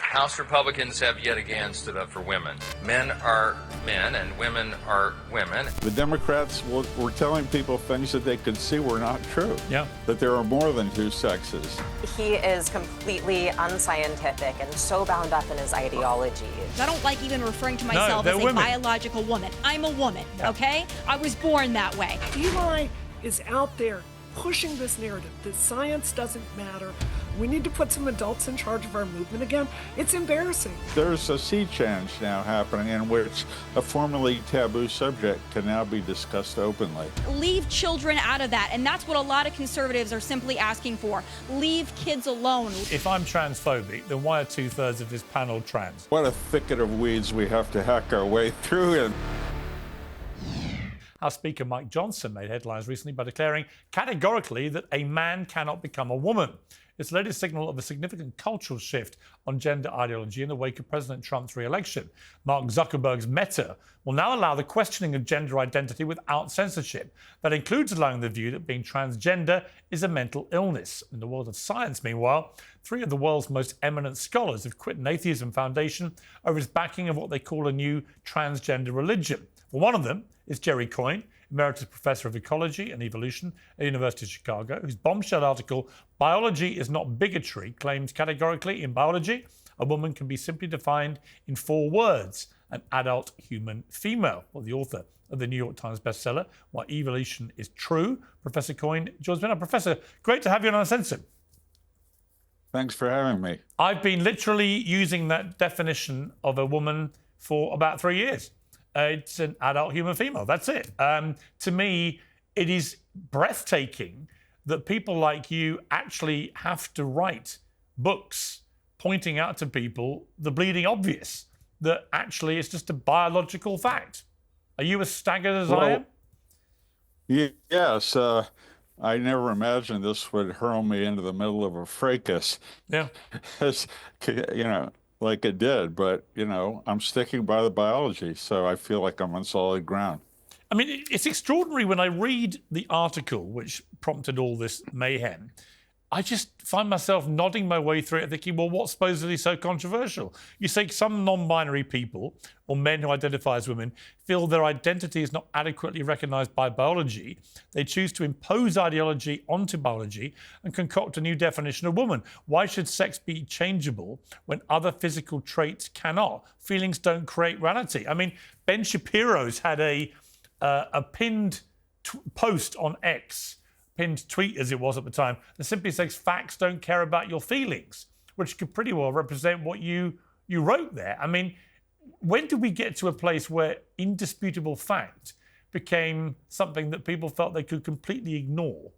House Republicans have yet again stood up for women. Men are men and women are women. The Democrats were telling people things that they could see were not true. Yeah. That there are more than two sexes. He is completely unscientific and so bound up in his ideology. I don't like even referring to myself as a biological woman. I'm a woman, okay? I was born that way. Eli is out there pushing this narrative that science doesn't matter. We need to put some adults in charge of our movement again. It's embarrassing. There's a sea change now happening in which a formerly taboo subject can now be discussed openly. Leave children out of that, and that's what a lot of conservatives are simply asking for. Leave kids alone. If I'm transphobic, then why are 2/3 of this panel trans? What a thicket of weeds we have to hack our way through. And House Speaker Mike Johnson made headlines recently by declaring categorically that a man cannot become a woman. It's the latest signal of a significant cultural shift on gender ideology in the wake of President Trump's re-election. Mark Zuckerberg's Meta will now allow the questioning of gender identity without censorship. That includes allowing the view that being transgender is a mental illness. In the world of science, meanwhile, 3 of the world's most eminent scholars have quit an atheism foundation over its backing of what they call a new transgender religion. Well, one of them is Jerry Coyne, Emeritus Professor of Ecology and Evolution at the University of Chicago, whose bombshell article, Biology is Not Bigotry, claims categorically in biology, a woman can be simply defined in 4 words, an adult human female. Well, the author of the New York Times bestseller, Why Evolution is True, Professor Coyne joins me now. Professor, great to have you on Uncensored. thanks for having me. I've been literally using that definition of a woman for about 3 years. It's an adult human female. That's it. To me, it is breathtaking that people like you actually have to write books pointing out to people the bleeding obvious, that actually it's just a biological fact. Are you as staggered as I am? Yes. I never imagined this would hurl me into the middle of a fracas. Yeah. Like it did, but, I'm sticking by the biology, so I feel like I'm on solid ground. I mean, it's extraordinary when I read the article which prompted all this mayhem. I just find myself nodding my way through it thinking, well, what's supposedly so controversial? You say some non-binary people, or men who identify as women, feel their identity is not adequately recognised by biology. They choose to impose ideology onto biology and concoct a new definition of woman. Why should sex be changeable when other physical traits cannot? Feelings don't create reality. I mean, Ben Shapiro's had a pinned post on X, pinned tweet as it was at the time, that simply says facts don't care about your feelings, which could pretty well represent what you wrote there. I mean, when did we get to a place where indisputable fact became something that people felt they could completely ignore?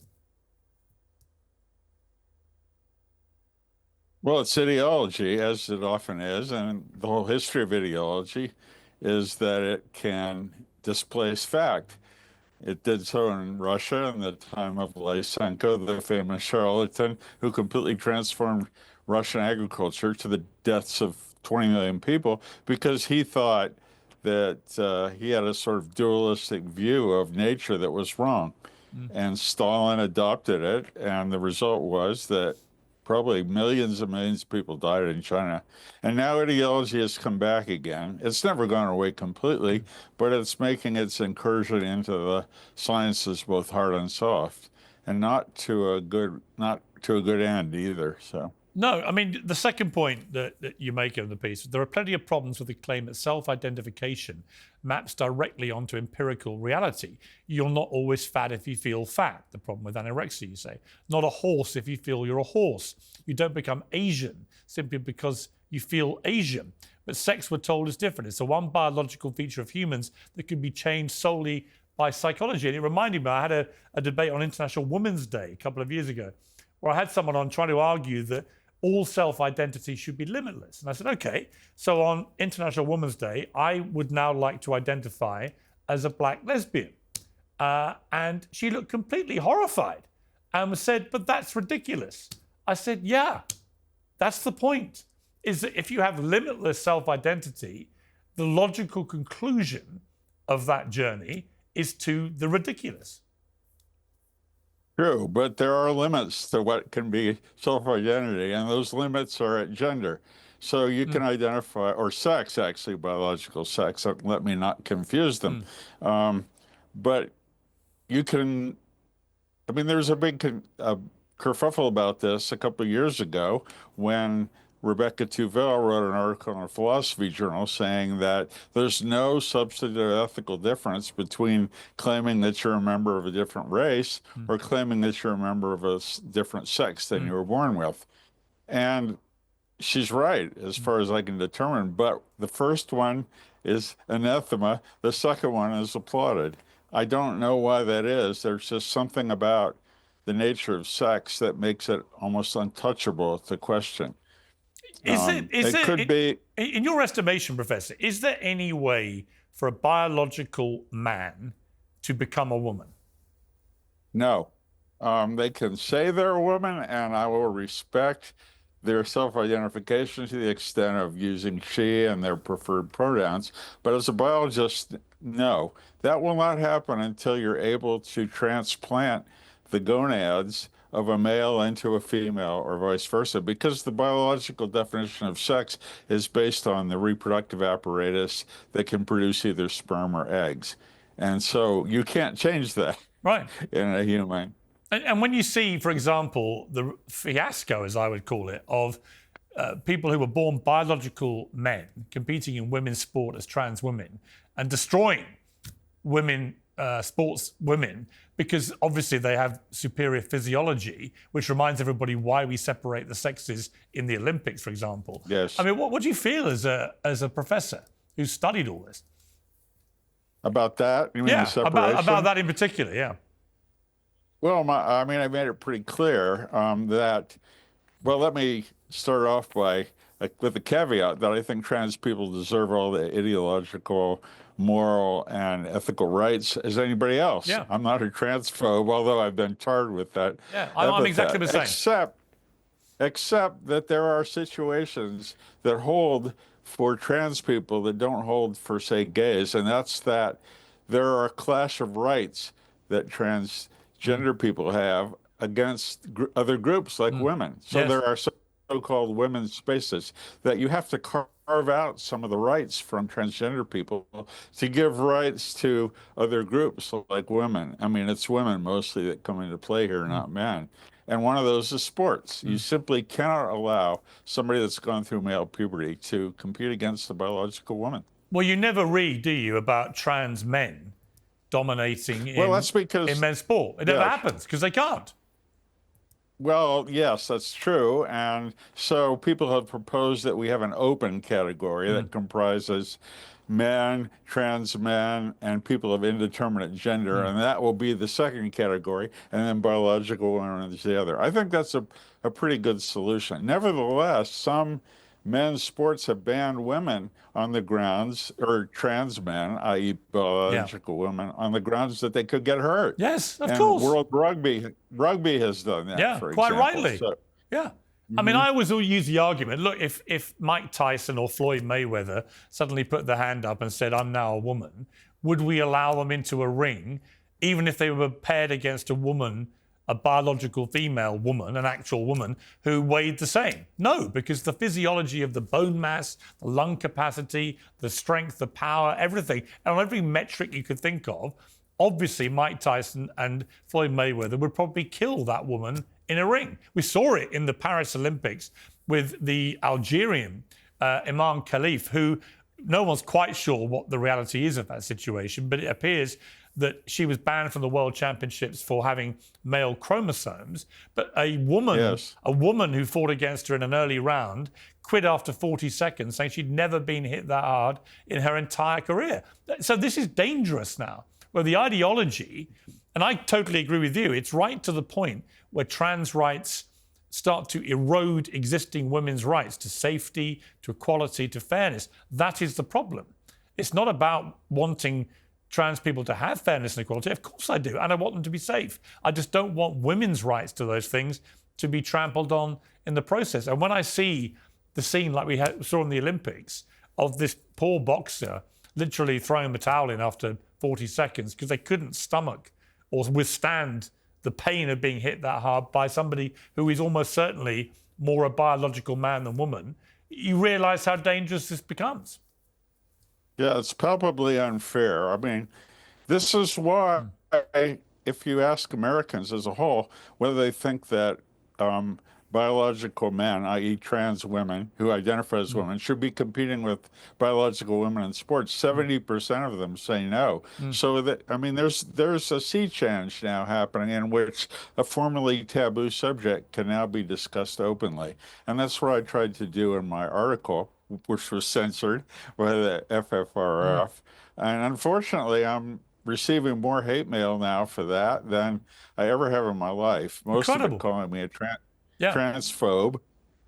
Well, it's ideology, as it often is, and the whole history of ideology is that it can displace fact. It did so in Russia in the time of Lysenko, the famous charlatan who completely transformed Russian agriculture to the deaths of 20 million people because he thought that he had a sort of dualistic view of nature that was wrong. And Stalin adopted it, and the result was that probably millions and millions of people died in China. And now ideology has come back again. It's never gone away completely, but it's making its incursion into the sciences, both hard and soft, and not to a good end either. So. No, I mean, the second point that you make in the piece, there are plenty of problems with the claim that self-identification maps directly onto empirical reality. You're not always fat if you feel fat. The problem with anorexia, you say. Not a horse if you feel you're a horse. You don't become Asian simply because you feel Asian. But sex, we're told, is different. It's the one biological feature of humans that can be changed solely by psychology. And it reminded me, I had a debate on International Women's Day a couple of years ago, where I had someone on trying to argue that all self-identity should be limitless. And I said, okay, so on International Women's Day, I would now like to identify as a black lesbian. And she looked completely horrified and said, but that's ridiculous. I said, yeah, that's the point, is that if you have limitless self-identity, the logical conclusion of that journey is to the ridiculous. True, but there are limits to what can be self-identity, and those limits are at gender. So you can identify, or sex, actually, biological sex. Let me not confuse them. But you can, I mean, there's a big kerfuffle about this a couple of years ago when Rebecca Tuvell wrote an article in a philosophy journal saying that there's no substantive ethical difference between claiming that you're a member of a different race or claiming that you're a member of a different sex than you were born with. And she's right, as far as I can determine. But the first one is anathema. The second one is applauded. I don't know why that is. There's just something about the nature of sex that makes it almost untouchable to question. It could be. In your estimation, Professor, is there any way for a biological man to become a woman? No. They can say they're a woman, and I will respect their self-identification to the extent of using she and their preferred pronouns. But as a biologist, no. That will not happen until you're able to transplant the gonads of a male into a female or vice versa, because the biological definition of sex is based on the reproductive apparatus that can produce either sperm or eggs. And so you can't change that in a human. And when you see, for example, the fiasco, as I would call it, of people who were born biological men competing in women's sport as trans women and destroying women, sports women, because obviously they have superior physiology, which reminds everybody why we separate the sexes in the Olympics, for example. Yes. I mean, what do you feel as a professor who studied all this? About that? You mean the separation? About that in particular, yeah. Well, I mean, I made it pretty clear that, well, let me start off by with the caveat that I think trans people deserve all the ideological, moral, and ethical rights as anybody else. Yeah. I'm not a transphobe, although I've been tarred with that. Yeah, I'm exactly the same. Except that there are situations that hold for trans people that don't hold for, say, gays, and that's that there are a clash of rights that transgender people have against other groups like women. So there are so-called women's spaces that you have to carve out some of the rights from transgender people to give rights to other groups like women. I mean, it's women mostly that come into play here, not men. And one of those is sports. You simply cannot allow somebody that's gone through male puberty to compete against a biological woman. Well, you never read, do you, about trans men dominating in men's sport? It never happens because they can't. Well, yes, that's true. And so people have proposed that we have an open category that comprises men, trans men, and people of indeterminate gender, and that will be the second category, and then biological women is the other. I think that's a pretty good solution. Nevertheless, some men's sports have banned women on the grounds, or trans men, i.e. biological women, on the grounds that they could get hurt. Yes, of course. World Rugby has done that, for quite example. rightly. So, yeah. I mean, I always use the argument, look, if Mike Tyson or Floyd Mayweather suddenly put their hand up and said, I'm now a woman, would we allow them into a ring, even if they were paired against a woman, a biological female woman, an actual woman, who weighed the same? No, because the physiology of the bone mass, the lung capacity, the strength, the power, everything, and on every metric you could think of, obviously Mike Tyson and Floyd Mayweather would probably kill that woman in a ring. We saw it in the Paris Olympics with the Algerian Imam Khalif, who no one's quite sure what the reality is of that situation, but it appears that she was banned from the World Championships for having male chromosomes. But a woman who fought against her in an early round quit after 40 seconds, saying she'd never been hit that hard in her entire career. So this is dangerous now, where the ideology, and I totally agree with you, it's right to the point where trans rights start to erode existing women's rights to safety, to equality, to fairness. That is the problem. It's not about wanting trans people to have fairness and equality. Of course I do, and I want them to be safe. I just don't want women's rights to those things to be trampled on in the process. And when I see the scene like we saw in the Olympics of this poor boxer literally throwing the towel in after 40 seconds because they couldn't stomach or withstand the pain of being hit that hard by somebody who is almost certainly more a biological man than woman, you realise how dangerous this becomes. Yeah, it's palpably unfair. I mean, this is why, if you ask Americans as a whole, whether they think that biological men, i.e. trans women who identify as women, should be competing with biological women in sports, 70% of them say no. So that, I mean, there's a sea change now happening in which a formerly taboo subject can now be discussed openly. And that's what I tried to do in my article, which was censored by the FFRF. And unfortunately, I'm receiving more hate mail now for that than I ever have in my life. Most of it calling me a transphobe.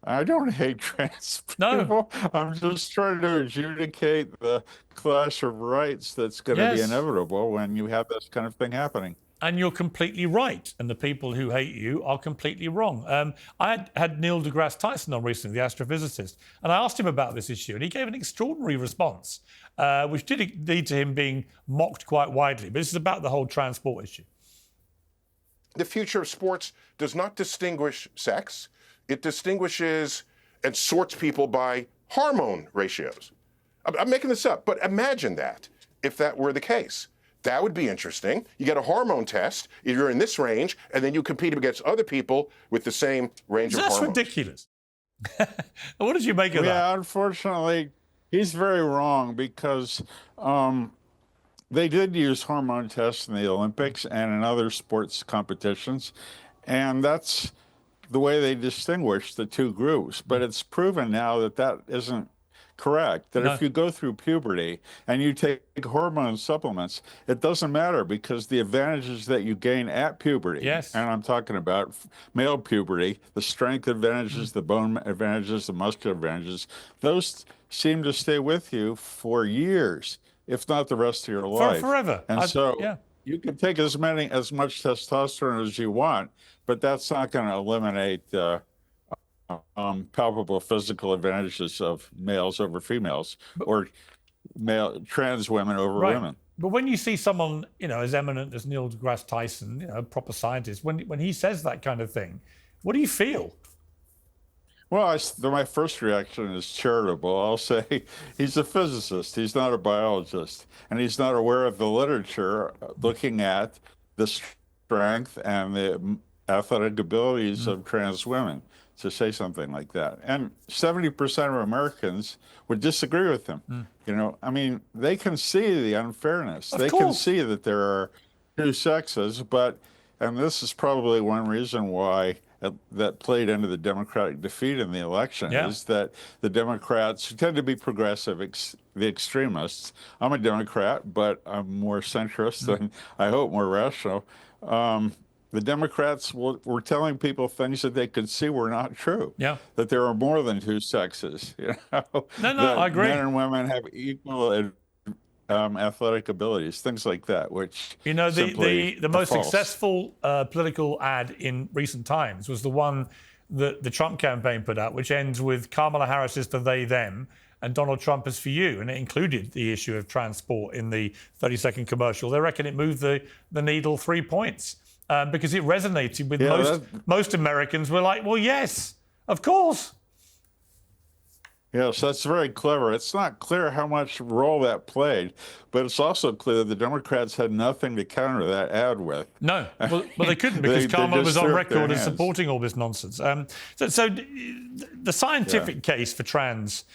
I don't hate trans people. I'm just trying to adjudicate the clash of rights that's going to be inevitable when you have this kind of thing happening. And you're completely right. And the people who hate you are completely wrong. I had Neil deGrasse Tyson on recently, the astrophysicist, and I asked him about this issue, and he gave an extraordinary response, which did lead to him being mocked quite widely. But this is about the whole trans sport issue. The future of sports does not distinguish sex. It distinguishes and sorts people by hormone ratios. I'm making this up, but imagine that if that were the case. That would be interesting. You get a hormone test, you're in this range, and then you compete against other people with the same range of hormones. That's ridiculous. What did you make of that? Yeah, unfortunately, he's very wrong because they did use hormone tests in the Olympics and in other sports competitions, and that's the way they distinguish the two groups. But it's proven now that that isn't correct, that if you go through puberty and you take hormone supplements, it doesn't matter because the advantages that you gain at puberty, and I'm talking about male puberty, the strength advantages, the bone advantages, the muscular advantages, those seem to stay with you for years, if not the rest of your life. Forever. And you can take as much testosterone as you want, but that's not going to eliminate palpable physical advantages of males over females, or trans women over women. But when you see someone, as eminent as Neil deGrasse Tyson, a proper scientist, when he says that kind of thing, what do you feel? Well, my first reaction is charitable. I'll say he's a physicist. He's not a biologist, and he's not aware of the literature looking at the strength and the athletic abilities of trans women to say something like that. And 70% of Americans would disagree with him. I mean, they can see the unfairness. They can see that there are two sexes, and this is probably one reason why that played into the Democratic defeat in the election, is that the Democrats, who tend to be progressive, the extremists, I'm a Democrat, but I'm more centrist and I hope more rational. The Democrats were telling people things that they could see were not true. That there are more than two sexes. No, I agree. Men and women have equal athletic abilities, things like that, which the most successful political ad in recent times was the one that the Trump campaign put out, which ends with Kamala Harris is for they, them, and Donald Trump is for you. And it included the issue of transport in the 30-second commercial. They reckon it moved the needle 3 points. Because it resonated with most Americans. Were like, well, yes, of course. Yes, that's very clever. It's not clear how much role that played, but it's also clear that the Democrats had nothing to counter that ad with. No, well they couldn't because Kamala was on record as supporting all this nonsense. So the scientific case for trans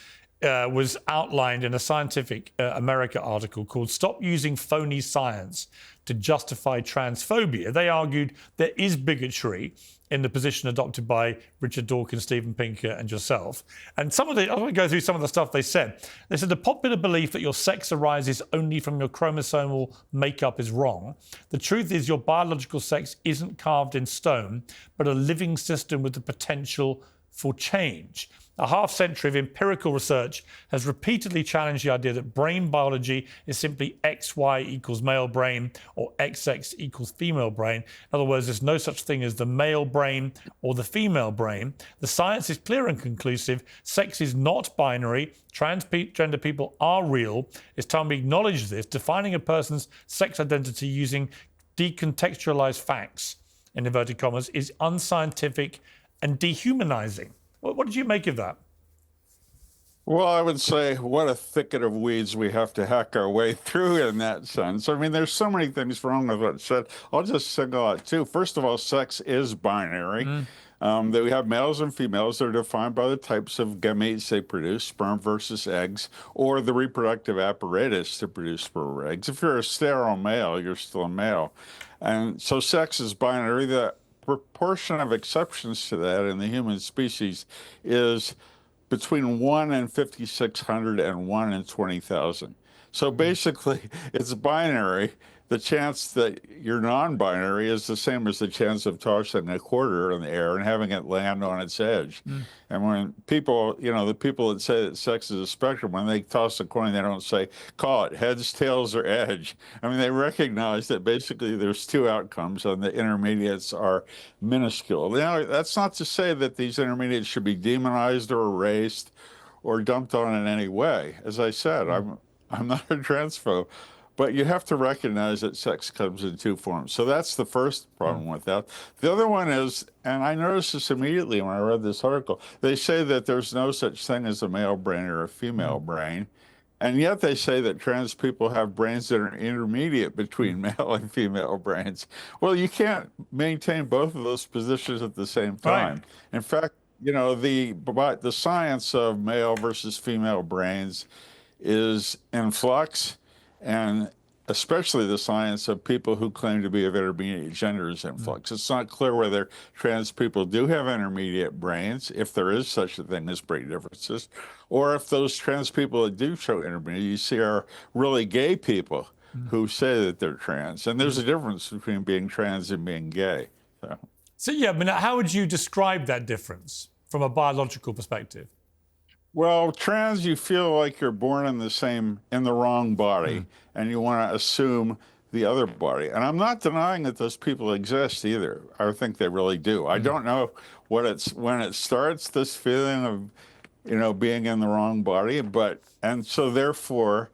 was outlined in a Scientific America article called Stop Using Phony Science to Justify Transphobia. They argued there is bigotry in the position adopted by Richard Dawkins, Steven Pinker, and yourself. And I want to go through some of the stuff they said. They said the popular belief that your sex arises only from your chromosomal makeup is wrong. The truth is your biological sex isn't carved in stone, but a living system with the potential for change. A half-century of empirical research has repeatedly challenged the idea that brain biology is simply XY equals male brain or XX equals female brain. In other words, there's no such thing as the male brain or the female brain. The science is clear and conclusive. Sex is not binary. Transgender people are real. It's time we acknowledge this. Defining a person's sex identity using decontextualized facts, in inverted commas, is unscientific and dehumanizing. What did you make of that? Well, I would say what a thicket of weeds we have to hack our way through in that sense. I mean, there's so many things wrong with what it said. I'll just single out two. First of all, sex is binary. That we have males and females that are defined by the types of gametes they produce, sperm versus eggs, or the reproductive apparatus to produce sperm or eggs. If you're a sterile male, you're still a male. And so sex is binary. The proportion of exceptions to that in the human species is between 1 in 5,600 and 1 in 20,000. So basically, it's binary. The chance that you're non-binary is the same as the chance of tossing a quarter in the air and having it land on its edge. And when people, the people that say that sex is a spectrum, when they toss a coin, they don't say, call it heads, tails, or edge. I mean, they recognize that basically there's two outcomes and the intermediates are minuscule. Now, that's not to say that these intermediates should be demonized or erased or dumped on in any way. As I said, I'm not a transphobe. But you have to recognize that sex comes in two forms. So that's the first problem with that. The other one is, and I noticed this immediately when I read this article, they say that there's no such thing as a male brain or a female brain. And yet they say that trans people have brains that are intermediate between male and female brains. Well, you can't maintain both of those positions at the same time. Right. In fact, the science of male versus female brains is in flux. And especially the science of people who claim to be of intermediate gender is in flux. It's not clear whether trans people do have intermediate brains, if there is such a thing as brain differences, or if those trans people that do show intermediate, you see, are really gay people who say that they're trans. And there's a difference between being trans and being gay. So yeah, I mean, how would you describe that difference from a biological perspective? Well, trans, you feel like you're born in the wrong body, and you want to assume the other body. And I'm not denying that those people exist either. I think they really do. I don't know when it starts, this feeling of, being in the wrong body, and so therefore,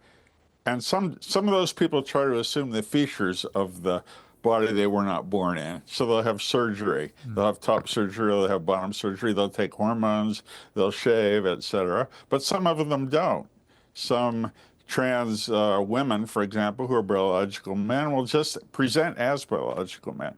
and some of those people try to assume the features of the body they were not born in. So they'll have surgery. They'll have top surgery, they'll have bottom surgery, they'll take hormones, they'll shave, etc. But some of them don't. Some trans women, for example, who are biological men, will just present as biological men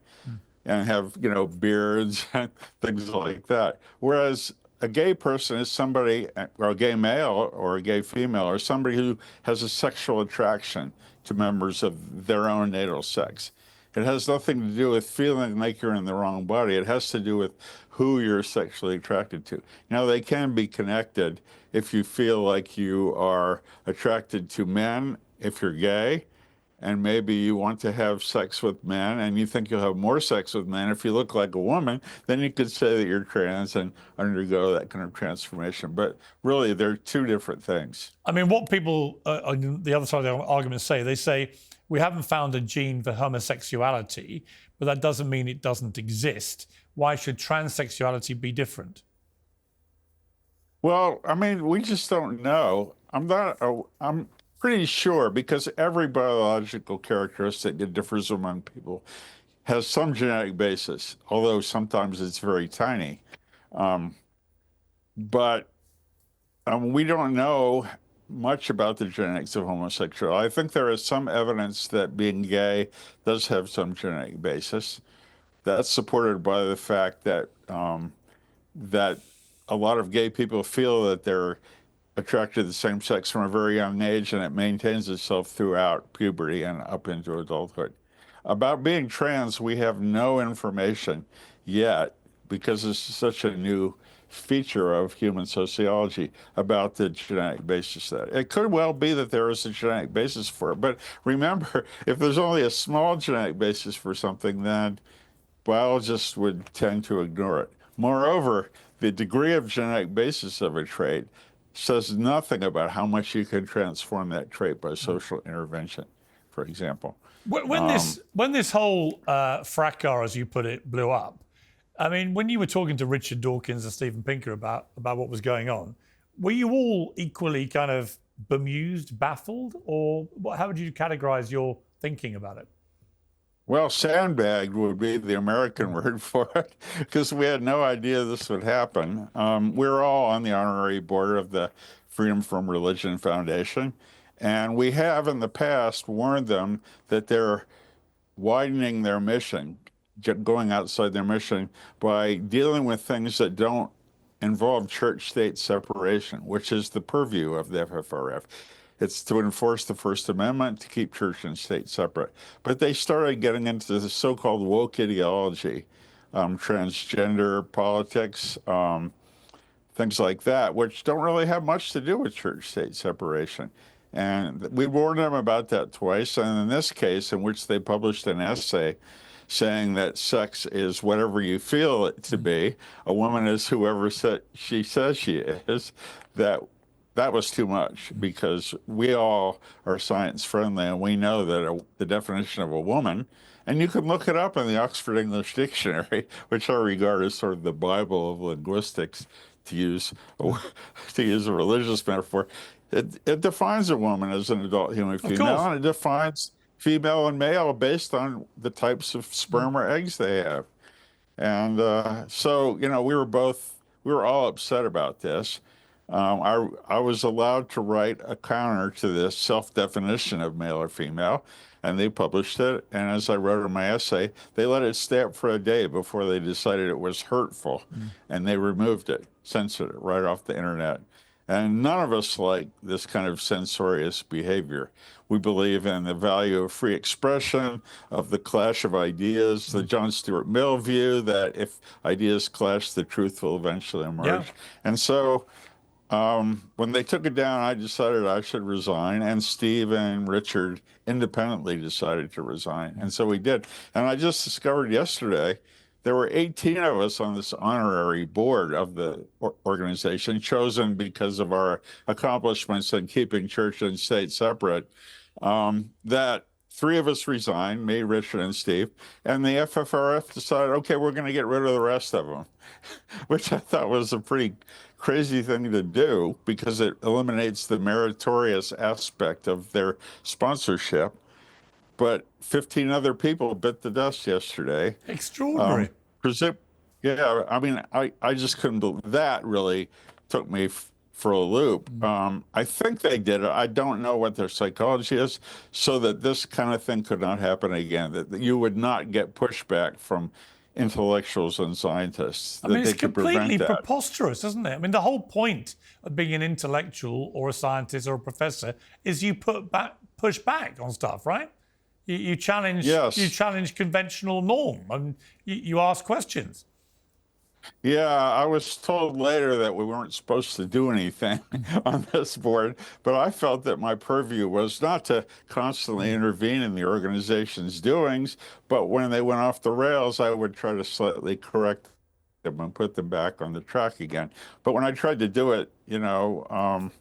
and have, beards and things like that. Whereas a gay person is somebody, or a gay male or a gay female, or somebody who has a sexual attraction to members of their own natal sex. It has nothing to do with feeling like you're in the wrong body. It has to do with who you're sexually attracted to. Now, they can be connected if you feel like you are attracted to men, if you're gay, and maybe you want to have sex with men, and you think you'll have more sex with men if you look like a woman, then you could say that you're trans and undergo that kind of transformation. But really, they're two different things. I mean, what people on the other side of the argument they say, we haven't found a gene for homosexuality, but that doesn't mean it doesn't exist. Why should transsexuality be different? Well, I mean, we just don't know. I'm pretty sure, because every biological characteristic that differs among people has some genetic basis, although sometimes it's very tiny. But we don't know much about the genetics of homosexuality. I think there is some evidence that being gay does have some genetic basis. That's supported by the fact that that a lot of gay people feel that they're attracted to the same sex from a very young age, and it maintains itself throughout puberty and up into adulthood. About being trans, we have no information yet, because it's such a new feature of human sociology about the genetic basis of that. It could well be that there is a genetic basis for it, but remember, if there's only a small genetic basis for something, then biologists would tend to ignore it. Moreover, the degree of genetic basis of a trait says nothing about how much you can transform that trait by social intervention, for example. When this whole fracas, as you put it, blew up, I mean, when you were talking to Richard Dawkins and Steven Pinker about what was going on, were you all equally kind of bemused, baffled, or how would you categorize your thinking about it? Well, sandbagged would be the American word for it, because we had no idea this would happen. We're all on the honorary board of the Freedom from Religion Foundation. And we have in the past warned them that they're widening their mission, going outside their mission by dealing with things that don't involve church-state separation, which is the purview of the FFRF. It's to enforce the First Amendment, to keep church and state separate. But they started getting into the so-called woke ideology, transgender politics, things like that, which don't really have much to do with church-state separation. And we warned them about that twice. And in this case, in which they published an essay saying that sex is whatever you feel it to be, a woman is whoever she says she is, that was too much, because we all are science friendly and we know that the definition of a woman, and you can look it up in the Oxford English Dictionary, which I regard as sort of the Bible of linguistics, to use a religious metaphor. It defines a woman as an adult human female, and it defines female and male based on the types of sperm or eggs they have. And so, you know, we were all upset about this. I was allowed to write a counter to this self-definition of male or female, and they published it. And as I wrote in my essay, they let it stay up for a day before they decided it was hurtful, and they removed it, censored it right off the internet. And none of us like this kind of censorious behavior. We believe in the value of free expression, of the clash of ideas, the John Stuart Mill view that if ideas clash, the truth will eventually emerge. Yeah. And so when they took it down, I decided I should resign, and Steve and Richard independently decided to resign. And so we did. And I just discovered yesterday there were 18 of us on this honorary board of the organization, chosen because of our accomplishments in keeping church and state separate, that 3 of us resigned, me, Richard, and Steve, and the FFRF decided, okay, we're going to get rid of the rest of them, which I thought was a pretty crazy thing to do, because it eliminates the meritorious aspect of their sponsorship. But 15 other people bit the dust yesterday. Extraordinary. Yeah, I mean, I just couldn't believe that. Really took me for a loop. I think they did it. I don't know what their psychology is, so that this kind of thing could not happen again, that you would not get pushback from intellectuals and scientists. I mean, it's completely preposterous, isn't it? I mean, the whole point of being an intellectual or a scientist or a professor is you push back on stuff, right? You challenge, you challenge conventional norm, and you ask questions. Yeah, I was told later that we weren't supposed to do anything on this board, but I felt that my purview was not to constantly intervene in the organization's doings, but when they went off the rails, I would try to slightly correct them and put them back on the track again. But when I tried to do it, you know,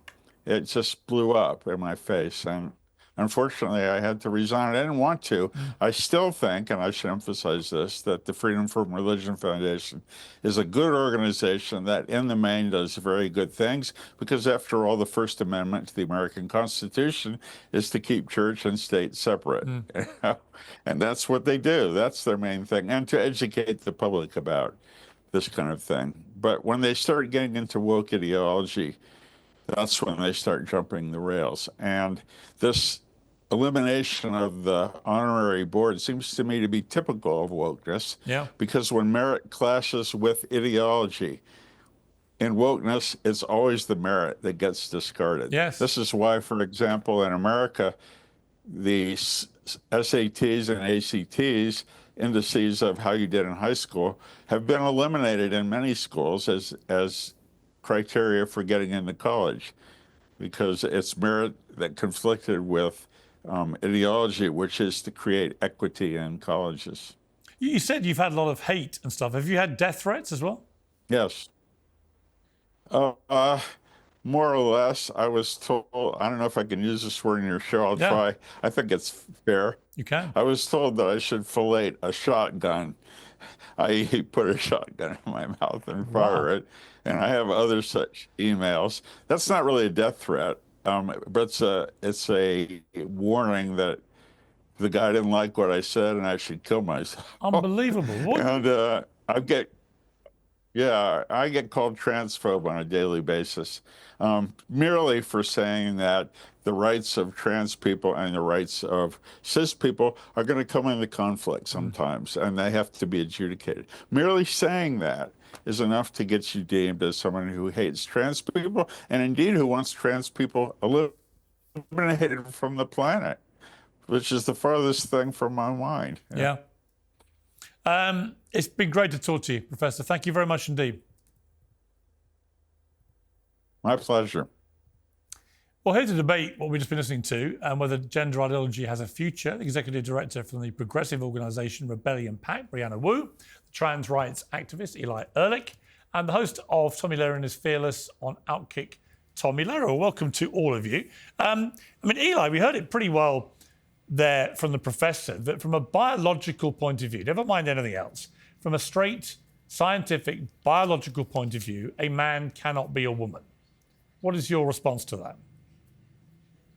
it just blew up in my face. And unfortunately, I had to resign. I didn't want to. I still think, and I should emphasize this, that the Freedom from Religion Foundation is a good organization that in the main does very good things, because after all, the First Amendment to the American Constitution is to keep church and state separate. You know? And that's what they do. That's their main thing, and to educate the public about this kind of thing. But when they start getting into woke ideology, that's when they start jumping the rails. And this elimination of the honorary board seems to me to be typical of wokeness. Yeah. Because when merit clashes with ideology, in wokeness, it's always the merit that gets discarded. Yes. This is why, for example, in America, the SATs and ACTs, indices of how you did in high school, have been eliminated in many schools as criteria for getting into college, because it's merit that conflicted with ideology, which is to create equity in colleges. You said you've had a lot of hate and stuff. Have you had death threats as well? Yes. More or less. I was told, I don't know if I can use this word in your show. I'll try. I think it's fair. You can. I was told that I should fillet a shotgun. I put a shotgun in my mouth and fire it. And I have other such emails. That's not really a death threat. But it's a warning that the guy didn't like what I said and I should kill myself. Unbelievable. What? And Yeah, I get called transphobe on a daily basis, merely for saying that the rights of trans people and the rights of cis people are going to come into conflict sometimes, and they have to be adjudicated. Merely saying that is enough to get you deemed as someone who hates trans people, and indeed who wants trans people eliminated from the planet, which is the farthest thing from my mind. Yeah. It's been great to talk to you, Professor. Thank you very much indeed. My pleasure. Well, here to debate what we've just been listening to and whether gender ideology has a future, the Executive Director from the progressive organisation Rebellion PAC, Brianna Wu, the trans rights activist Eli Erlick, and the host of Tomi Lahren is Fearless on Outkick, Tomi Lahren. Welcome to all of you. Eli, we heard it pretty well there from the professor, that from a biological point of view, never mind anything else, from a straight scientific biological point of view, a man cannot be a woman. What is your response to that?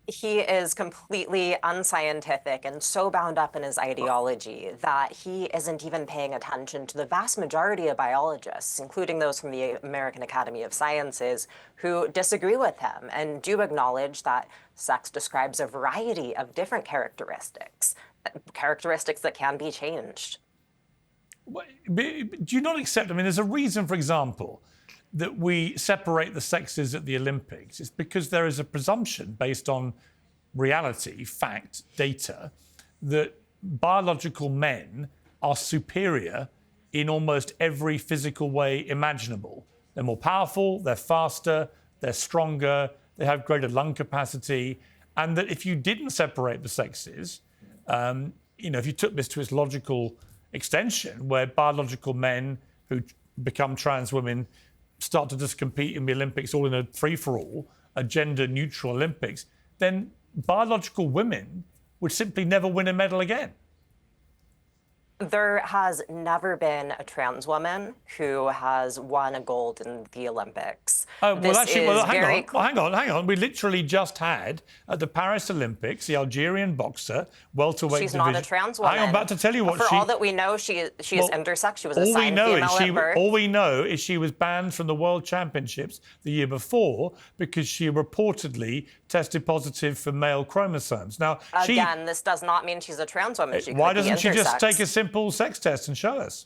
He is completely unscientific and so bound up in his ideology that he isn't even paying attention to the vast majority of biologists, including those from the American Academy of Sciences, who disagree with him and do acknowledge that sex describes a variety of different characteristics that can be changed. Do you not accept, there's a reason, for example, that we separate the sexes at the Olympics. It's because there is a presumption based on reality, fact, data, that biological men are superior in almost every physical way imaginable. They're more powerful, they're faster, they're stronger, they have greater lung capacity, and that if you didn't separate the sexes, if you took this to its logical extension, where biological men who become trans women start to just compete in the Olympics all in a free-for-all, a gender-neutral Olympics, then biological women would simply never win a medal again. There has never been a trans woman who has won a gold in the Olympics. Hang on. We literally just had at the Paris Olympics the Algerian boxer, welterweight She's division. not a trans woman. I'm about to tell you what For all that we know, she is intersex. She was assigned female at birth. All we know is she was banned from the World Championships the year before because she reportedly tested positive for male chromosomes. Now, again, this does not mean she's a trans woman. Why doesn't she just take a simple sex test and show us?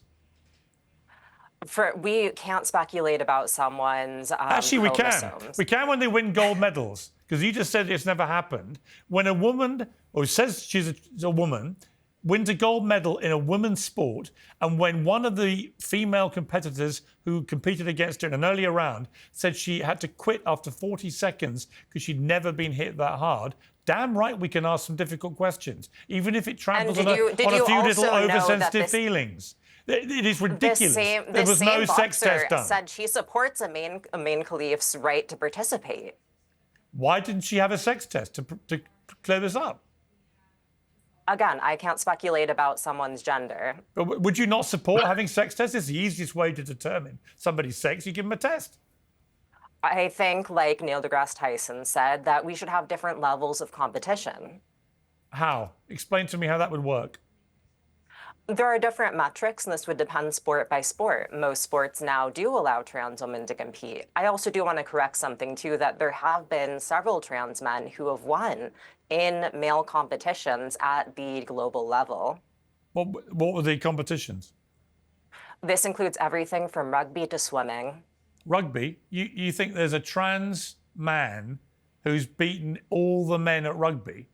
We can't speculate about someone's Actually, chromosomes. we can when they win gold medals, because you just said it's never happened. When a woman, or says she's a woman, wins a gold medal in a women's sport, and when one of the female competitors who competed against her in an earlier round said she had to quit after 40 seconds because she'd never been hit that hard, damn right we can ask some difficult questions, even if it tramples on a few little oversensitive feelings. It is ridiculous. There was no sex test done. Said she supports a main Khalif's right to participate. Why didn't she have a sex test to clear this up? Again, I can't speculate about someone's gender. But would you not support having sex tests? It's the easiest way to determine somebody's sex. You give them a test. I think, like Neil deGrasse Tyson said, that we should have different levels of competition. How? Explain to me how that would work. There are different metrics, and this would depend sport by sport. Most sports now do allow trans women to compete. I also do want to correct something, too, that there have been several trans men who have won in male competitions at the global level. What were the competitions? This includes everything from rugby to swimming. Rugby? You think there's a trans man who's beaten all the men at rugby?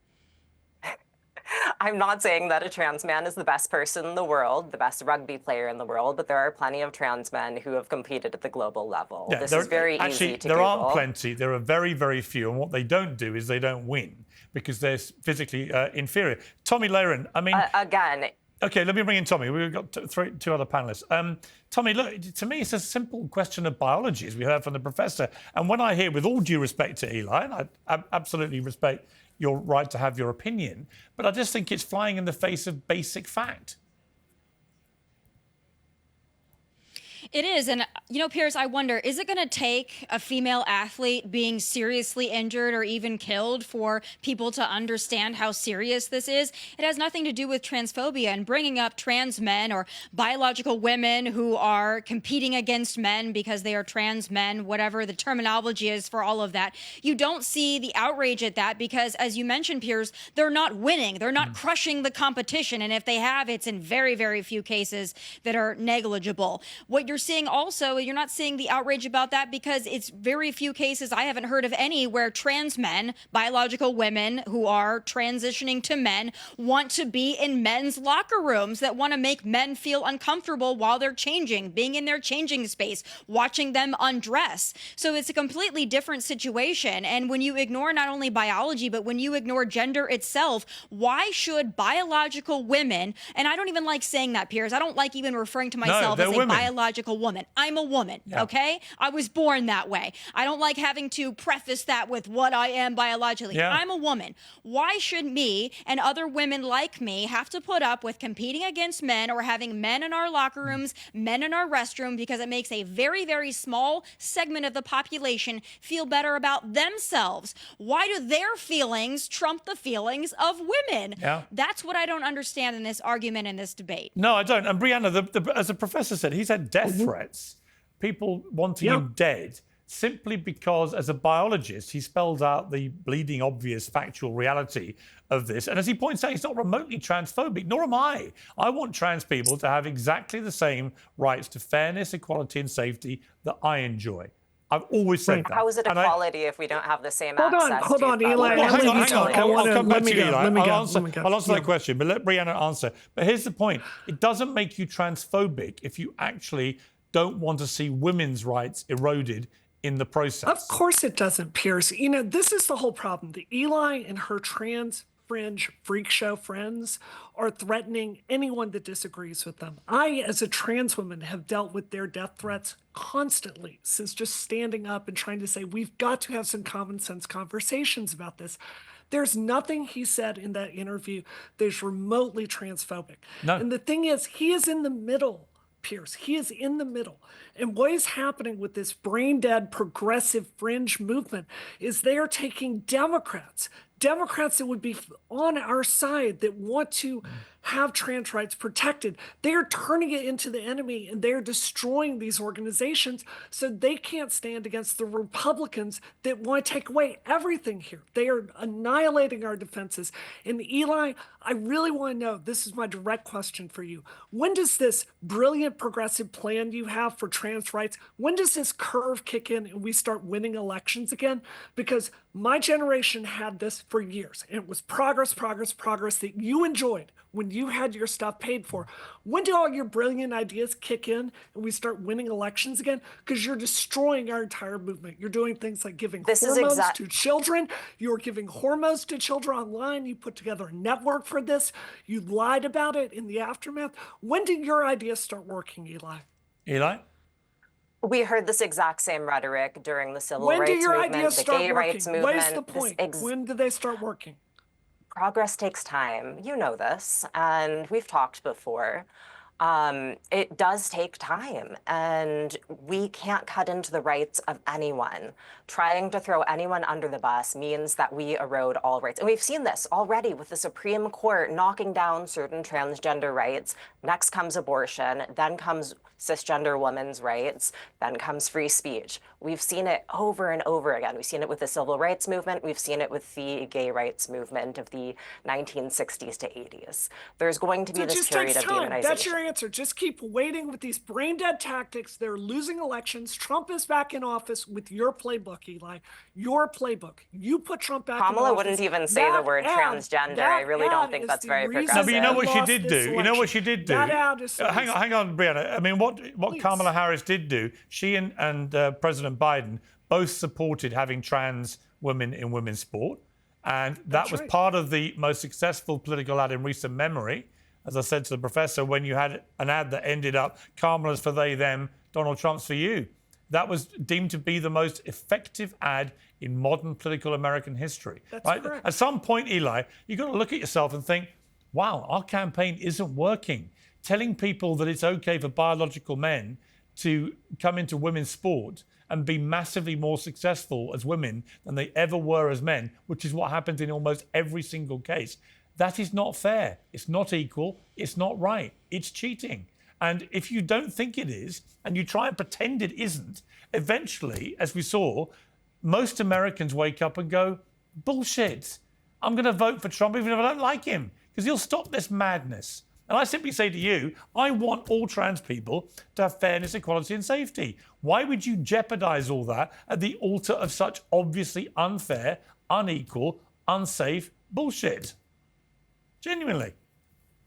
I'm not saying that a trans man is the best person in the world, the best rugby player in the world, but there are plenty of trans men who have competed at the global level. Yeah, this is very easy to Google. There aren't plenty. There are very, very few. And what they don't do is they don't win because they're physically inferior. Tomi Lahren, again... OK, let me bring in Tomi. We've got two other panellists. Tomi, look, to me, it's a simple question of biology, as we heard from the professor. And when I hear, with all due respect to Eli, and I absolutely respect your right to have your opinion, but I just think it's flying in the face of basic fact. It is. And, Piers, I wonder, is it going to take a female athlete being seriously injured or even killed for people to understand how serious this is? It has nothing to do with transphobia and bringing up trans men or biological women who are competing against men because they are trans men, whatever the terminology is for all of that. You don't see the outrage at that because, as you mentioned, Piers, they're not winning. They're not crushing the competition. And if they have, it's in very, very few cases that are negligible. What you're seeing also, you're not seeing the outrage about that because it's very few cases, I haven't heard of any, where trans men, biological women who are transitioning to men, want to be in men's locker rooms, that want to make men feel uncomfortable while they're changing, being in their changing space, watching them undress. So it's a completely different situation. And when you ignore not only biology, but when you ignore gender itself, why should biological women, and I don't even like saying that, Piers, I don't like even referring to myself as a biological woman. I'm a woman, okay? I was born that way. I don't like having to preface that with what I am biologically. I'm a woman. Why should me and other women like me have to put up with competing against men or having men in our locker rooms, men in our restroom, because it makes a very, very small segment of the population feel better about themselves? Why do their feelings trump the feelings of women? That's what I don't understand in this argument, in this debate. No, I don't. And Brianna, as the professor said, he's had death threats, people wanting him dead, simply because, as a biologist, he spells out the bleeding obvious factual reality of this. And as he points out, he's not remotely transphobic, nor am I. I want trans people to have exactly the same rights to fairness, equality, and safety that I enjoy. I've always said that. How is it equality if we don't have the same Hold access? Hold on, Eli. Well, hang on. I'll come back to you, Eli. I'll answer that question, but let Brianna answer. But here's the point. It doesn't make you transphobic if you actually don't want to see women's rights eroded in the process. Of course it doesn't, Piers. This is the whole problem. The Eli and her trans fringe freak show friends are threatening anyone that disagrees with them. I, as a trans woman, have dealt with their death threats constantly since just standing up and trying to say, we've got to have some common sense conversations about this. There's nothing he said in that interview that is remotely transphobic. No. And the thing is, he is in the middle, Piers. He is in the middle. And what is happening with this brain dead progressive fringe movement is they are taking Democrats that would be on our side, that want to have trans rights protected. They are turning it into the enemy, and they're destroying these organizations so they can't stand against the Republicans that want to take away everything here. They are annihilating our defenses. And Eli, I really want to know, this is my direct question for you. When does this brilliant progressive plan you have for trans rights, when does this curve kick in and we start winning elections again? Because my generation had this for years, and it was progress that you enjoyed when you had your stuff paid for. When do all your brilliant ideas kick in and we start winning elections again? Because you're destroying our entire movement. You're doing things like giving hormones to children. You're giving hormones to children online. You put together a network for this. You lied about it in the aftermath. When did your ideas start working, Eli? Eli? We heard this exact same rhetoric during the civil When rights do your movement, ideas the start gay working? rights movement. What is the point? When do they start working? Progress takes time. You know this, and we've talked before. It does take time, and we can't cut into the rights of anyone. Trying to throw anyone under the bus means that we erode all rights. And we've seen this already with the Supreme Court knocking down certain transgender rights. Next comes abortion, then comes cisgender women's rights, then comes free speech. We've seen it over and over again. We've seen it with the civil rights movement. We've seen it with the gay rights movement of the 1960s to 80s. There's going to be this period of demonization. That's your answer. Just keep waiting with these brain dead tactics. They're losing elections. Trump is back in office with your playbook, Eli. Your playbook. You put Trump back in office. Kamala wouldn't even say the word transgender. I really don't think that's very progressive. No, but you know what she did do? You know what she did do? That ad is hang on, Brianna. I mean, what Kamala Harris did do, she and President Biden both supported having trans women in women's sport. And that was part of the most successful political ad in recent memory. As I said to the professor, when you had an ad that ended up, Kamala's for they, them, Donald Trump's for you. That was deemed to be the most effective ad in modern political American history. That's right? correct. At some point, Eli, you've got to look at yourself and think, wow, our campaign isn't working. Telling people that it's okay for biological men to come into women's sport and be massively more successful as women than they ever were as men, which is what happens in almost every single case. That is not fair. It's not equal. It's not right. It's cheating. And if you don't think it is, and you try and pretend it isn't, eventually, as we saw, most Americans wake up and go, bullshit. I'm going to vote for Trump even if I don't like him, because he'll stop this madness. And I simply say to you, I want all trans people to have fairness, equality and safety. Why would you jeopardize all that at the altar of such obviously unfair, unequal, unsafe bullshit? Genuinely.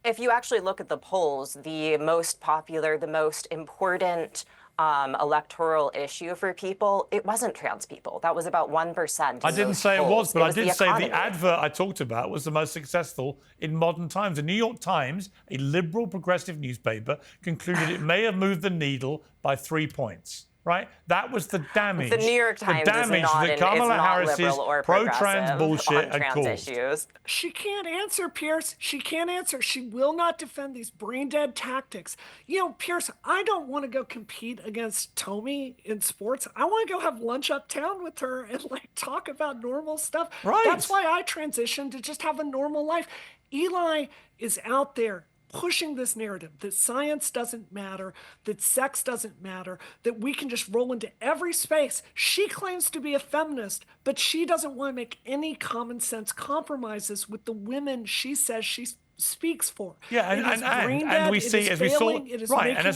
If you actually look at the polls, the most popular, the most important electoral issue for people, it wasn't trans people. That was about 1%. I didn't say it was, but I did say economy. the advert I talked about was the most successful in modern times. The New York Times, a liberal progressive newspaper, concluded it may have moved the needle by 3 points. Right? That was the damage. The New York Times is not, that Kamala Harris's liberal or pro-trans bullshit on had trans caused. issues. She can't answer, Piers. She can't answer. She will not defend these brain-dead tactics. You know, Piers, I don't want to go compete against Tomi in sports. I want to go have lunch uptown with her and, like, talk about normal stuff. Right. That's why I transitioned to just have a normal life. Eli is out there pushing this narrative that science doesn't matter, that sex doesn't matter, that we can just roll into every space. She claims to be a feminist, but she doesn't want to make any common sense compromises with the women she says she speaks for. Yeah, and we see, as we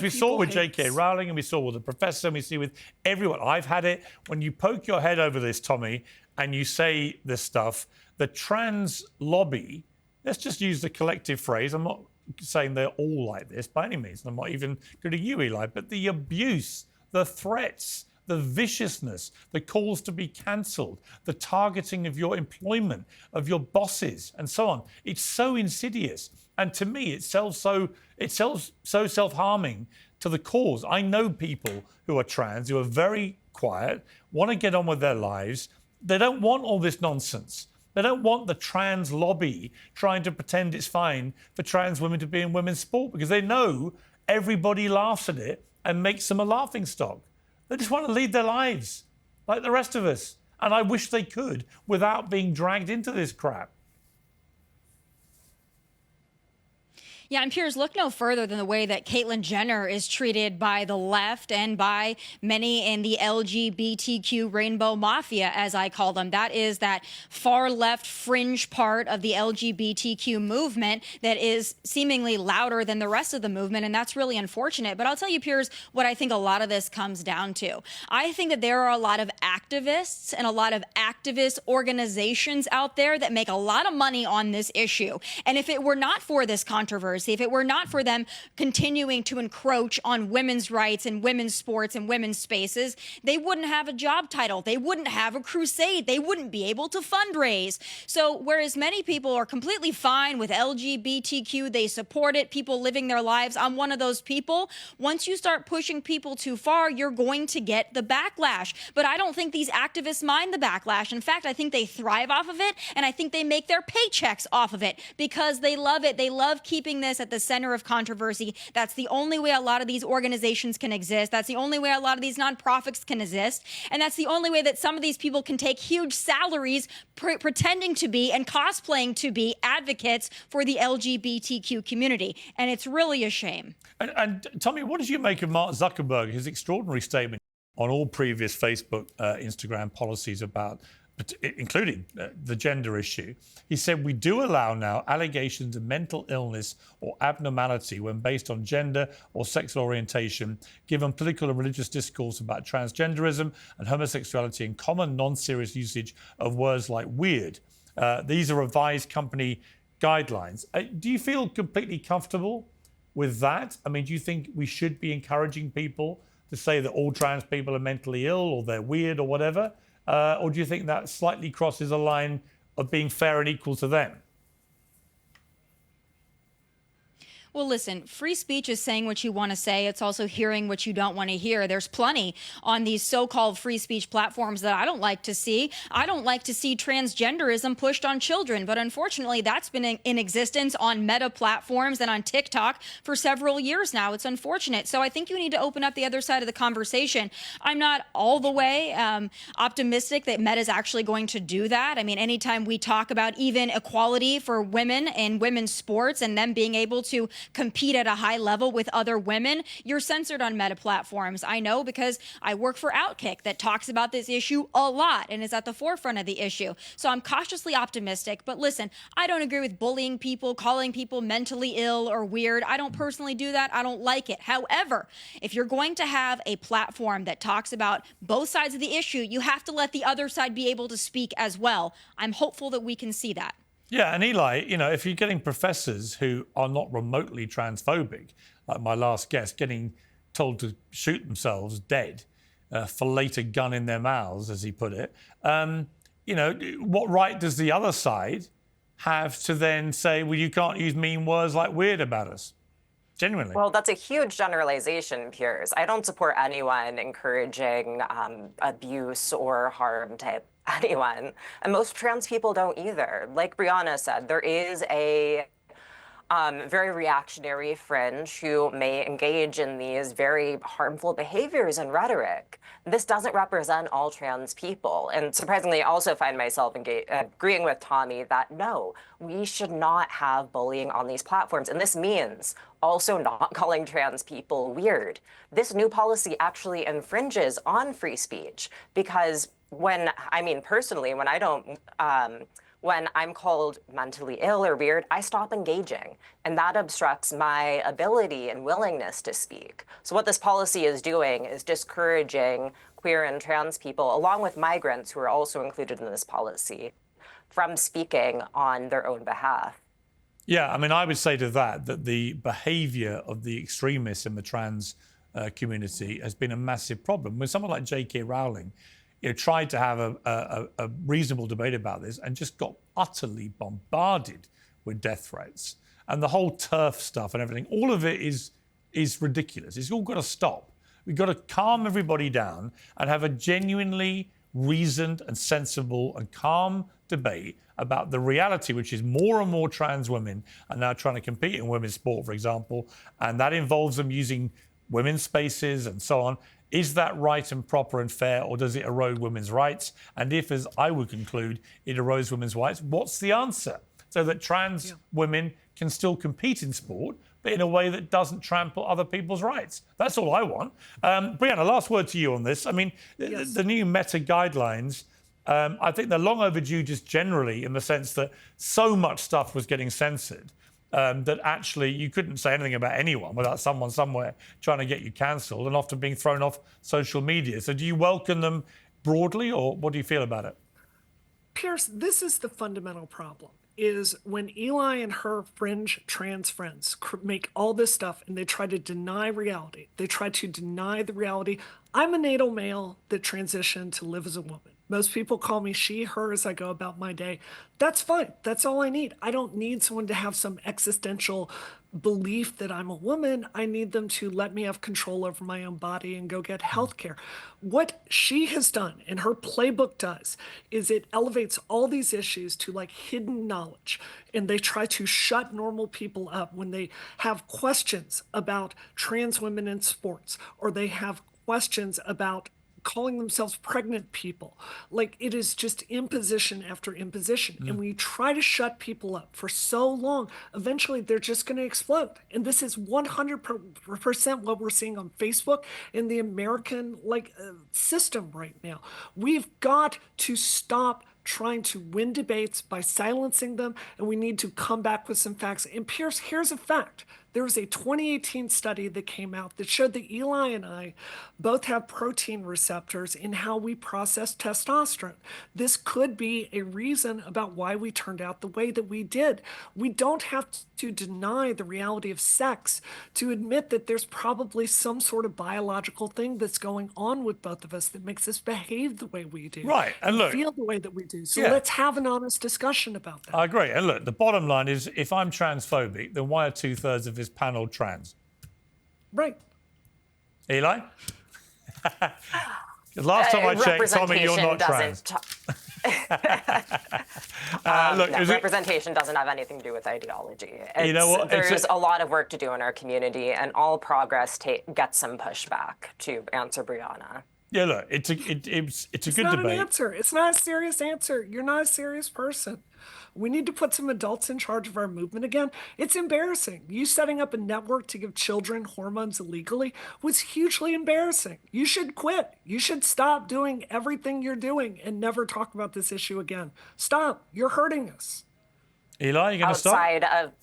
saw with J.K. Rowling, and we saw with the professor, and we see with everyone. I've had it. When you poke your head over this, Tomi, and you say this stuff, the trans lobby, let's just use the collective phrase. I'm not saying they're all like this by any means. I'm not even going to you, Eli, but the abuse, the threats, the viciousness, the calls to be cancelled, the targeting of your employment, of your bosses, and so on. It's so insidious. And to me, it's so self-harming to the cause. I know people who are trans, who are very quiet, want to get on with their lives. They don't want all this nonsense. They don't want the trans lobby trying to pretend it's fine for trans women to be in women's sport, because they know everybody laughs at it and makes them a laughingstock. They just want to lead their lives like the rest of us. And I wish they could without being dragged into this crap. Yeah, and Piers, look no further than the way that Caitlyn Jenner is treated by the left and by many in the LGBTQ rainbow mafia, as I call them. That is that far left fringe part of the LGBTQ movement that is seemingly louder than the rest of the movement, and that's really unfortunate. But I'll tell you, Piers, what I think a lot of this comes down to. I think that there are a lot of activists and a lot of activist organizations out there that make a lot of money on this issue. And if it were not for this controversy, if it were not for them continuing to encroach on women's rights and women's sports and women's spaces, they wouldn't have a job title. They wouldn't have a crusade. They wouldn't be able to fundraise. So whereas many people are completely fine with LGBTQ, they support it, people living their lives, I'm one of those people. Once you start pushing people too far, you're going to get the backlash. But I don't think these activists mind the backlash. In fact, I think they thrive off of it, and I think they make their paychecks off of it because they love it. They love keeping this at the center of controversy. That's the only way a lot of these organizations can exist. That's the only way a lot of these nonprofits can exist. And that's the only way that some of these people can take huge salaries pretending to be and cosplaying to be advocates for the LGBTQ community. And it's really a shame. And Tomi, what did you make of Mark Zuckerberg, his extraordinary statement on all previous Facebook, Instagram policies about, including the gender issue? He said, we do allow now allegations of mental illness or abnormality when based on gender or sexual orientation, given political and religious discourse about transgenderism and homosexuality and common non-serious usage of words like weird. These are revised company guidelines. Do you feel completely comfortable with that? I mean, do you think we should be encouraging people to say that all trans people are mentally ill or they're weird or whatever? Or do you think that slightly crosses a line of being fair and equal to them? Well, listen, free speech is saying what you want to say. It's also hearing what you don't want to hear. There's plenty on these so-called free speech platforms that I don't like to see. I don't like to see transgenderism pushed on children, but unfortunately, that's been in existence on Meta platforms and on TikTok for several years now. It's unfortunate. So I think you need to open up the other side of the conversation. I'm not all the way optimistic that Meta is actually going to do that. I mean, anytime we talk about even equality for women in women's sports and them being able to compete at a high level with other women, you're censored on Meta platforms. I know because I work for Outkick that talks about this issue a lot and is at the forefront of the issue. So I'm cautiously optimistic. But listen, I don't agree with bullying people, calling people mentally ill or weird. I don't personally do that. I don't like it. However, if you're going to have a platform that talks about both sides of the issue, you have to let the other side be able to speak as well. I'm hopeful that we can see that. Yeah, and Eli, you know, if you're getting professors who are not remotely transphobic, like my last guest, getting told to shoot themselves dead, fillet a gun in their mouths, as he put it, you know, what right does the other side have to then say, well, you can't use mean words like weird about us? Genuinely. Well, that's a huge generalization, Piers. I don't support anyone encouraging abuse or harm to anyone. And most trans people don't either. Like Brianna said, there is a very reactionary fringe who may engage in these very harmful behaviors and rhetoric. This doesn't represent all trans people. And surprisingly, I also find myself agreeing with Tomi that no, we should not have bullying on these platforms. And this means also not calling trans people weird. This new policy actually infringes on free speech because when I'm called mentally ill or weird, I stop engaging, and that obstructs my ability and willingness to speak. So what this policy is doing is discouraging queer and trans people, along with migrants who are also included in this policy, from speaking on their own behalf. Yeah, I mean, I would say to that the behavior of the extremists in the trans community has been a massive problem. When someone like J.K. Rowling, you know, tried to have a reasonable debate about this and just got utterly bombarded with death threats. And the whole turf stuff and everything, all of it is ridiculous. It's all got to stop. We've got to calm everybody down and have a genuinely reasoned and sensible and calm debate about the reality, which is more and more trans women are now trying to compete in women's sport, for example, and that involves them using women's spaces and so on. Is that right and proper and fair, or does it erode women's rights? And if, as I would conclude, it erodes women's rights, what's the answer? So that trans women can still compete in sport, but in a way that doesn't trample other people's rights. That's all I want. Brianna, last word to you on this. I mean, the new Meta guidelines, I think they're long overdue just generally in the sense that so much stuff was getting censored that actually you couldn't say anything about anyone without someone somewhere trying to get you cancelled and often being thrown off social media. So do you welcome them broadly, or what do you feel about it? Piers, this is the fundamental problem, is when Eli and her fringe trans friends make all this stuff and they try to deny reality. They try to deny the reality. I'm a natal male that transitioned to live as a woman. Most people call me she, her as I go about my day. That's fine. That's all I need. I don't need someone to have some existential belief that I'm a woman. I need them to let me have control over my own body and go get health care. What she has done and her playbook does is it elevates all these issues to like hidden knowledge. And they try to shut normal people up when they have questions about trans women in sports, or they have questions about calling themselves pregnant people. Like, it is just imposition after imposition. And when you try to shut people up for so long, eventually they're just going to explode. And this is 100% what we're seeing on Facebook in the American system right now. We've got to stop trying to win debates by silencing them, and we need to come back with some facts. And Piers, here's a fact. There was a 2018 study that came out that showed that Eli and I both have protein receptors in how we process testosterone. This could be a reason about why we turned out the way that we did. We don't have to deny the reality of sex to admit that there's probably some sort of biological thing that's going on with both of us that makes us behave the way we do. Right, and look, feel the way that we do. So let's have an honest discussion about that. I agree. And look, the bottom line is, if I'm transphobic, then why are 2/3 of this this panel trans. Right. Eli? Last time I checked, Tomi, you're not trans. Representation doesn't have anything to do with ideology. You know what? There's a lot of work to do in our community, and all progress gets some pushback, to answer Brianna. Yeah, look, it's a good It's debate. not an answer. It's not a serious answer. You're not a serious person. We need to put some adults in charge of our movement again. It's embarrassing. You setting up a network to give children hormones illegally was hugely embarrassing. You should quit. You should stop doing everything you're doing and never talk about this issue again. Stop. You're hurting us. Eli, you going to stop?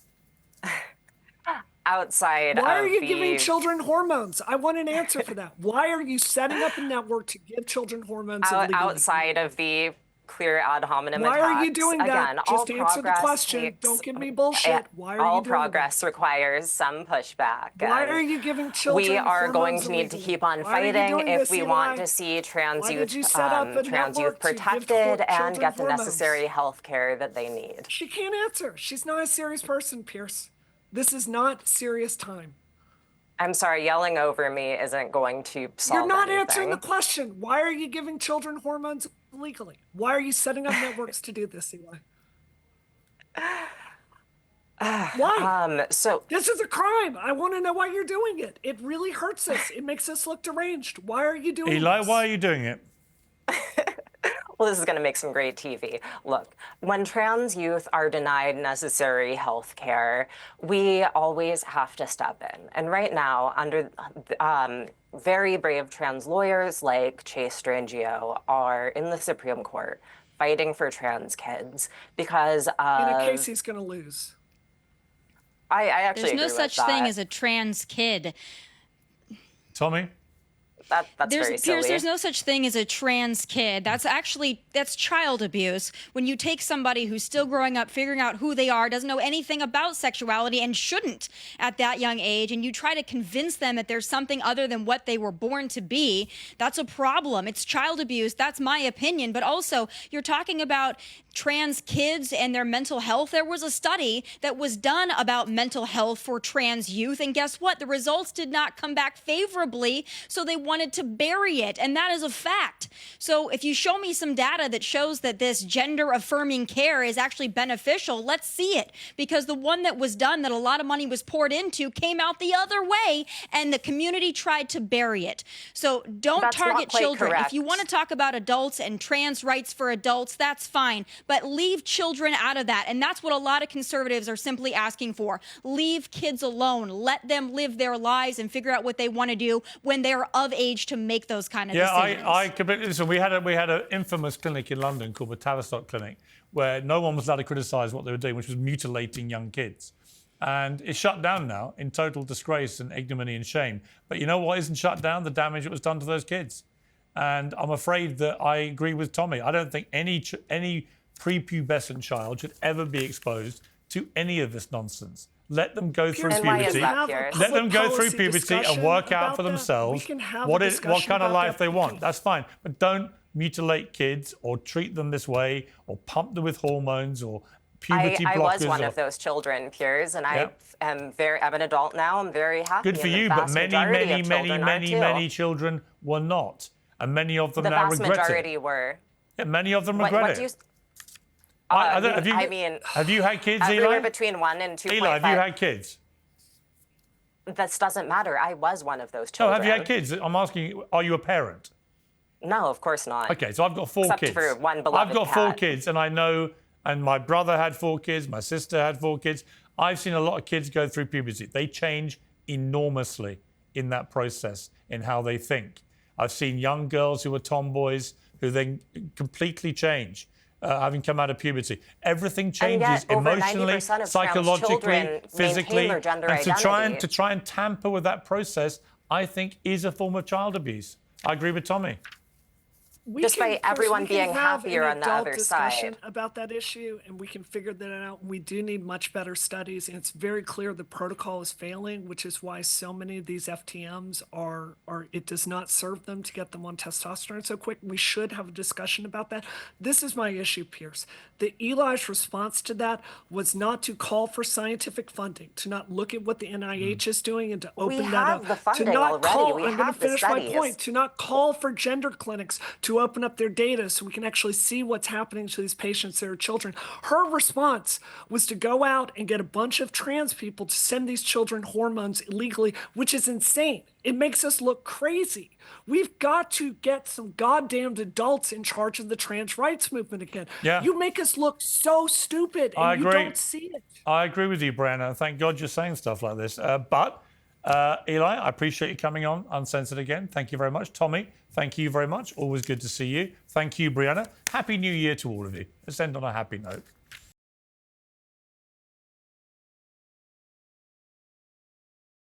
Outside Why of are you giving children hormones? I want an answer for that. Why are you setting up a network to give children hormones illegally? outside of the clear ad hominem Why attacks? are you doing Again, that? all Just answer the progress question. Don't give me bullshit. Why are you all doing progress requires some pushback. Why and are you giving children we are going hormones to need to illegally? keep on Why are you fighting doing if this, we Eli? want to see trans Why youth did you set up a network to give protected and children get the hormones? necessary health care that they need. She can't answer. She's not a serious person, Pierce. This is not serious time. I'm sorry, yelling over me isn't going to solve You're not anything. answering the question. Why are you giving children hormones illegally? Why are you setting up networks to do this, Eli? Why? So This is a crime. I want to know why you're doing it. It really hurts us. It makes us look deranged. Why are you doing Eli, this? why are you doing it? well, this is going to make some great TV. Look, when trans youth are denied necessary health care, we always have to step in. And right now, under very brave trans lawyers like Chase Strangio are in the Supreme Court fighting for trans kids because In a case he's going to lose. I actually There's no agree such with thing that. as a trans kid. Tomi? That's very silly. Piers, there's no such thing as a trans kid. That's child abuse. When you take somebody who's still growing up, figuring out who they are, doesn't know anything about sexuality and shouldn't at that young age, and you try to convince them that there's something other than what they were born to be, that's a problem. It's child abuse. That's my opinion. But also, you're talking about trans kids and their mental health. There was a study that was done about mental health for trans youth, and guess what? The results did not come back favorably, so they wanted to bury it, and that is a fact. So if you show me some data that shows that this gender-affirming care is actually beneficial, let's see it, because the one that was done that a lot of money was poured into came out the other way, and the community tried to bury it. So don't That's not target quite children. correct. If you want to talk about adults and trans rights for adults, that's fine, but leave children out of that, and that's what a lot of conservatives are simply asking for. Leave kids alone. Let them live their lives and figure out what they want to do when they're of age to make those kind of decisions. I completely listen. We had an infamous clinic in London called the Tavistock Clinic, where no one was allowed to criticise what they were doing, which was mutilating young kids. And it's shut down now in total disgrace and ignominy and shame. But you know what isn't shut down? The damage that was done to those kids. And I'm afraid that I agree with Tomi. I don't think any prepubescent child should ever be exposed to any of this nonsense. Let them go through And why is puberty. that, Pierce? Let them go through Policy puberty and discussion work out about for that. themselves We can have a what discussion kind of about life that. they want. That's fine. But don't mutilate kids or treat them this way or pump them with hormones or puberty I blockers. was one or- of those children, Piers, and Yeah. I'm an adult now. I'm very happy. Good for and the you, but vast majority of children are too. children were not. And many of them The now vast regret majority it. were. Yeah, many of them What regret do you? it. Have you had kids, everywhere Eli? between 1 and 2.5. Eli, have you had kids? This doesn't matter. I was one of those No, children. have you had kids? I'm asking you, are you a parent? No, of course not. Okay, so I've got 4 Except kids. for one I've beloved got 4 cat. kids, and I know, and my brother had 4 kids, my sister had 4 kids. I've seen a lot of kids go through puberty. They change enormously in that process, in how they think. I've seen young girls who are tomboys who then completely change, having come out of puberty. Everything changes yet, over emotionally, 90% of trans psychologically, children maintain physically. their gender And identity. to try and tamper with that process, I think is a form of child abuse. I agree with Tomi. despite everyone being happier on the other side. About that issue, and we can figure that out. We do need much better studies, and it's very clear the protocol is failing, which is why so many of these FTMs are it does not serve them to get them on testosterone so quick. We should have a discussion about that. This is my issue, Piers. The Eli's response to that was not to call for scientific funding, to not look at what the NIH is doing and to open that up. We have the funding to not already. call, We I'm going have to the finish my studies. point. To not call for gender clinics to open up their data so we can actually see what's happening to these patients that are children. Her response was to go out and get a bunch of trans people to send these children hormones illegally, which is insane. It makes us look crazy. We've got to get some goddamned adults in charge of the trans rights movement again. Yeah. You make us look so stupid, and I you agree. don't see it. I agree with you, Brianna. Thank God you're saying stuff like this. But Eli, I appreciate you coming on Uncensored again. Thank you very much. Tomi, thank you very much. Always good to see you. Thank you, Brianna. Happy New Year to all of you. Let's end on a happy note.